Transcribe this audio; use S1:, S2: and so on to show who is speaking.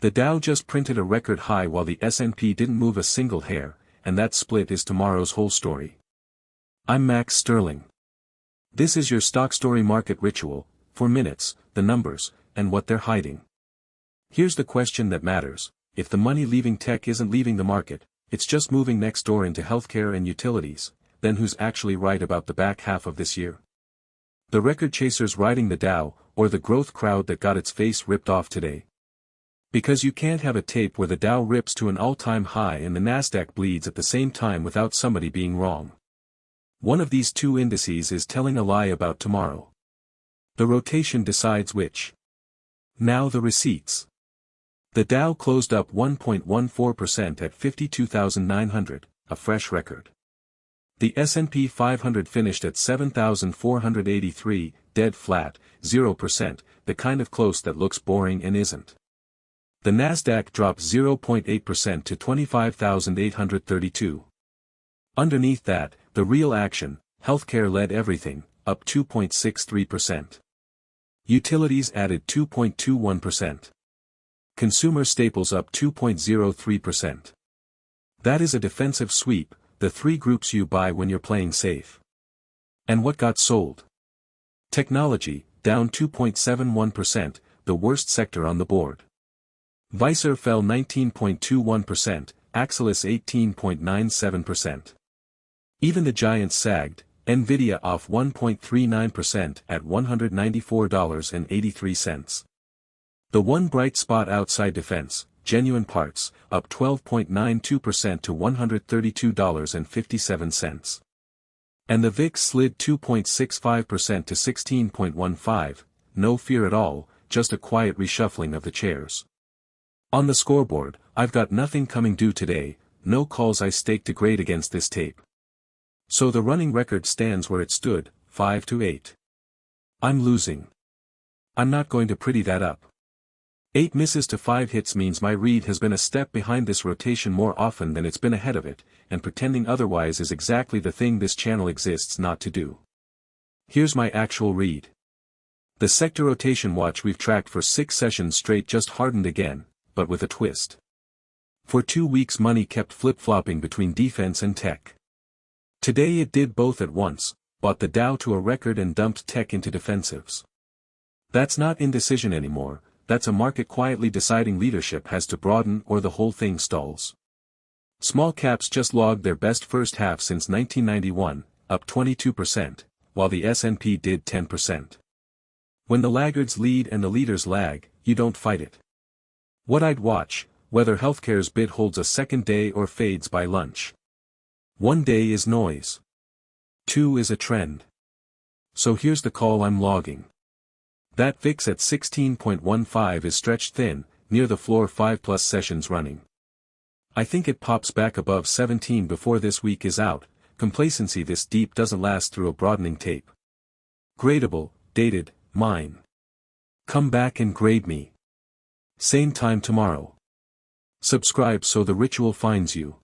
S1: The Dow just printed a record high while the S&P didn't move a single hair, and that split is tomorrow's whole story. I'm Max Sterling. This is your StockStory market ritual, for minutes, the numbers, and what they're hiding. Here's the question that matters: if the money leaving tech isn't leaving the market, it's just moving next door into healthcare and utilities, then who's actually right about the back half of this year? The record chasers riding the Dow, or the growth crowd that got its face ripped off today? Because you can't have a tape where the Dow rips to an all-time high and the Nasdaq bleeds at the same time without somebody being wrong. One of these two indices is telling a lie about tomorrow. The rotation decides which. Now the receipts. The Dow closed up 1.14% at 52,900, a fresh record. The S&P 500 finished at 7,483, dead flat, 0%, the kind of close that looks boring and isn't. The Nasdaq dropped 0.8% to 25,832. Underneath that, the real action: healthcare led everything, up 2.63%. Utilities added 2.21%. Consumer staples up 2.03%. That is a defensive sweep, the three groups you buy when you're playing safe. And what got sold? Technology, down 2.71%, the worst sector on the board. Vicor fell 19.21%, Axcelis 18.97%. Even the giants sagged, NVIDIA off 1.39% at $194.83. The one bright spot outside defense, genuine parts, up 12.92% to $132.57. And the VIX slid 2.65% to 16.15, no fear at all, just a quiet reshuffling of the chairs. On the scoreboard, I've got nothing coming due today, no calls I stake to grade against this tape. So the running record stands where it stood, 5-8. I'm losing. I'm not going to pretty that up. 8 misses to 5 hits means my read has been a step behind this rotation more often than it's been ahead of it, and pretending otherwise is exactly the thing this channel exists not to do. Here's my actual read. The sector rotation watch we've tracked for 6 sessions straight just hardened again, but with a twist. For 2 weeks money kept flip-flopping between defense and tech. Today it did both at once, bought the Dow to a record and dumped tech into defensives. That's not indecision anymore, that's a market quietly deciding leadership has to broaden or the whole thing stalls. Small caps just logged their best first half since 1991, up 22%, while the S&P did 10%. When the laggards lead and the leaders lag, you don't fight it. What I'd watch: whether healthcare's bid holds a second day or fades by lunch. 1 day is noise. 2 is a trend. So here's the call I'm logging. That VIX at 16.15 is stretched thin, near the floor 5+ sessions running. I think it pops back above 17 before this week is out. Complacency this deep doesn't last through a broadening tape. Gradable, dated, mine. Come back and grade me. Same time tomorrow. Subscribe so the ritual finds you.